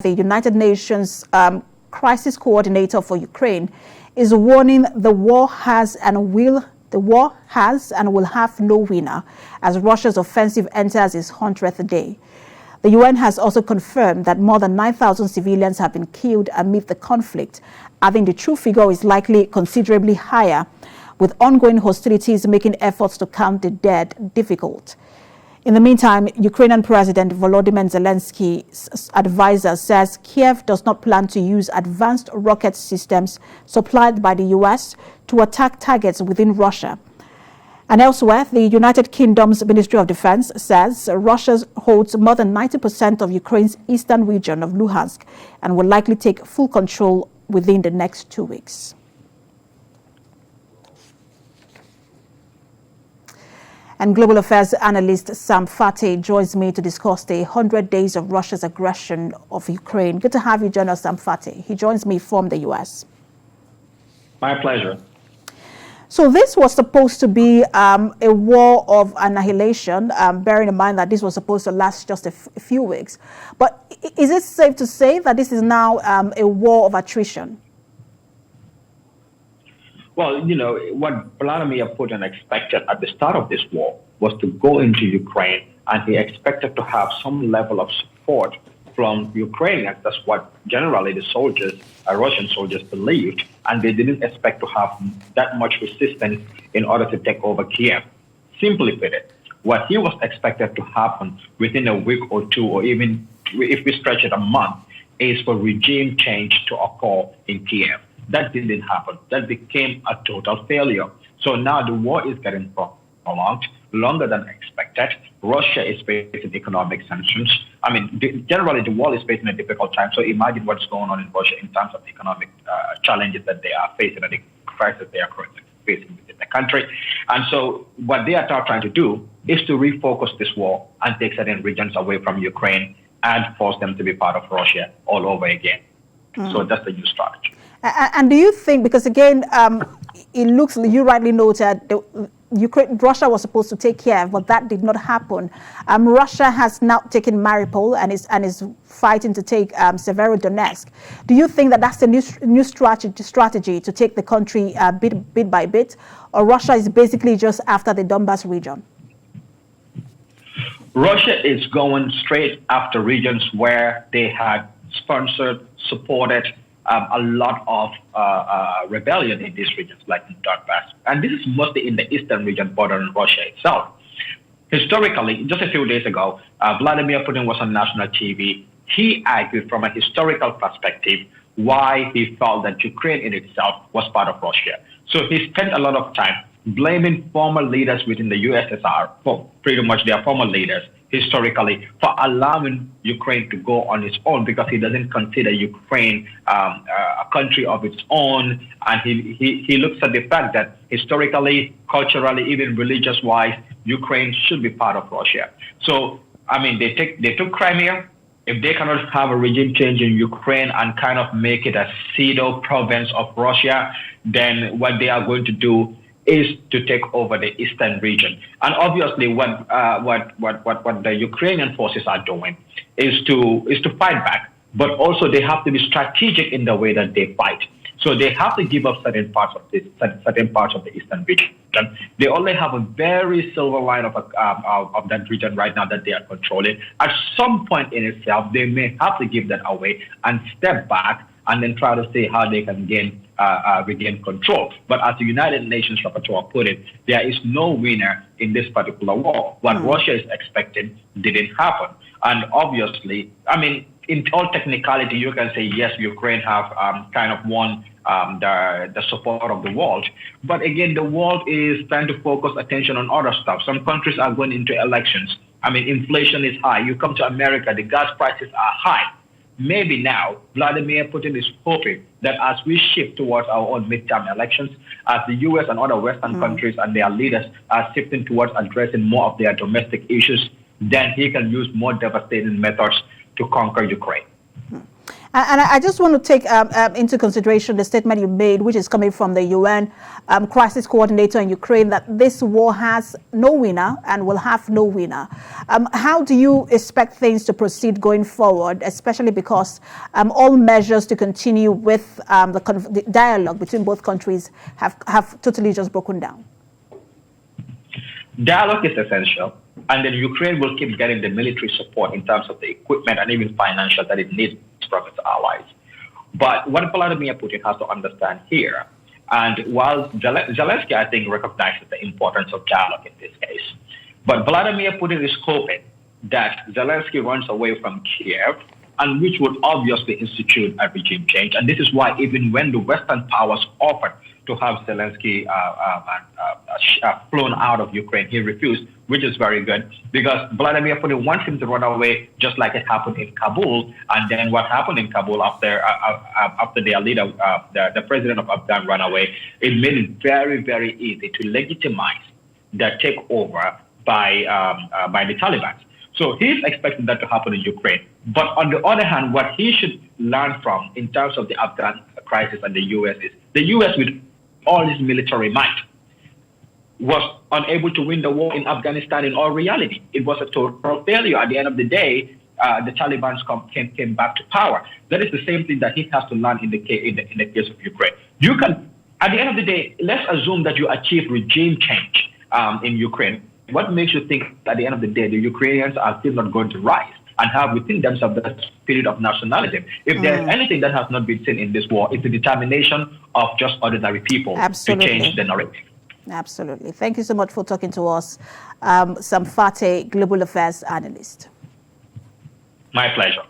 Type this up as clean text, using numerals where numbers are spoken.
the United Nations crisis coordinator for Ukraine, is warning the war has and will have no winner as Russia's offensive enters its 100th day. The UN has also confirmed that more than 9,000 civilians have been killed amid the conflict, adding the true figure is likely considerably higher, with ongoing hostilities making efforts to count the dead difficult. In the meantime, Ukrainian President Volodymyr Zelensky's advisor says Kiev does not plan to use advanced rocket systems supplied by the US to attack targets within Russia. And elsewhere, the United Kingdom's Ministry of Defense says Russia holds more than 90% of Ukraine's eastern region of Luhansk and will likely take full control within the next 2 weeks. And global affairs analyst Sam Fateh joins me to discuss the 100 days of Russia's aggression of Ukraine. Good to have you join us, Sam Fateh. He joins me from the U.S. My pleasure. So this was supposed to be a war of annihilation, bearing in mind that this was supposed to last just a few weeks. But is it safe to say that this is now a war of attrition? Well, you know, what Vladimir Putin expected at the start of this war was to go into Ukraine, and he expected to have some level of support from Ukrainians. That's what generally the soldiers, Russian soldiers, believed, and they didn't expect to have that much resistance in order to take over Kiev. Simply put it, what he was expected to happen within a week or two, or even if we stretch it a month, is for regime change to occur in Kiev. That didn't happen. That became a total failure. So now the war is getting prolonged, longer than expected. Russia is facing economic sanctions. I mean, generally the world is facing a difficult time. So imagine what's going on in Russia in terms of economic challenges that they are facing and the crisis they are currently facing within the country. And so what they are now trying to do is to refocus this war and take certain regions away from Ukraine and force them to be part of Russia all over again. So that's the new strategy. And do you think, because again, it looks, you rightly noted, Russia was supposed to take Kiev, but that did not happen. Russia has now taken Mariupol and is fighting to take Severodonetsk. Do you think that that's the new strategy to take the country bit by bit, or Russia is basically just after the Donbas region? Russia is going straight after regions where they had sponsored, supported a lot of rebellion in these regions, like in Donbass. And this is mostly in the eastern region bordering Russia itself. Historically, just a few days ago, Vladimir Putin was on national TV. He argued from a historical perspective why he felt that Ukraine in itself was part of Russia. So he spent a lot of time blaming former leaders within the USSR, for pretty much their former leaders, historically, for allowing Ukraine to go on its own, because he doesn't consider Ukraine a country of its own. And he looks at the fact that historically, culturally, even religious-wise, Ukraine should be part of Russia. So, I mean, they took Crimea. If they cannot have a regime change in Ukraine and kind of make it a pseudo province of Russia, then what they are going to do is to take over the eastern region. And obviously what the Ukrainian forces are doing is to fight back, but also they have to be strategic in the way that they fight. So they have to give up certain parts of the eastern region. They only have a very silver line of that region right now that they are controlling. At some point in itself, they may have to give that away and step back and then try to see how they can regain control. But as the United Nations rapporteur put it, there is no winner in this particular war. What Russia is expecting didn't happen. And obviously, I mean, in all technicality, you can say, yes, Ukraine have kind of won the support of the world. But again, the world is trying to focus attention on other stuff. Some countries are going into elections. I mean, inflation is high. You come to America, the gas prices are high. Maybe now, Vladimir Putin is hoping that as we shift towards our own midterm elections, as the U.S. and other Western countries and their leaders are shifting towards addressing more of their domestic issues, then he can use more devastating methods to conquer Ukraine. And I just want to take into consideration the statement you made, which is coming from the UN crisis coordinator in Ukraine, that this war has no winner and will have no winner. How do you expect things to proceed going forward, especially because all measures to continue with the dialogue between both countries have totally just broken down? Dialogue is essential, and then Ukraine will keep getting the military support in terms of the equipment and even financial that it needs from its allies. But what Vladimir Putin has to understand here, and while Zelensky, I think, recognizes the importance of dialogue in this case, but Vladimir Putin is hoping that Zelensky runs away from Kiev, and which would obviously institute a regime change. And this is why even when the Western powers offered to have Zelensky flown out of Ukraine, he refused, which is very good, because Vladimir Putin wants him to run away, just like it happened in Kabul. And then what happened in Kabul after their leader, the president of Afghan, ran away, it made it very, very easy to legitimize the takeover by the Taliban. So he's expecting that to happen in Ukraine. But on the other hand, what he should learn from in terms of the Afghan crisis and the U.S. is the U.S. with all its military might was unable to win the war in Afghanistan in all reality. It was a total failure. At the end of the day, the Taliban came back to power. That is the same thing that he has to learn in the case of Ukraine. You can, at the end of the day, let's assume that you achieve regime change in Ukraine. What makes you think at the end of the day, the Ukrainians are still not going to rise and have within themselves that spirit of nationalism? If there's anything that has not been seen in this war, it's the determination of just ordinary people to change the narrative. Absolutely. Thank you so much for talking to us, Sam Fateh, Global Affairs Analyst. My pleasure.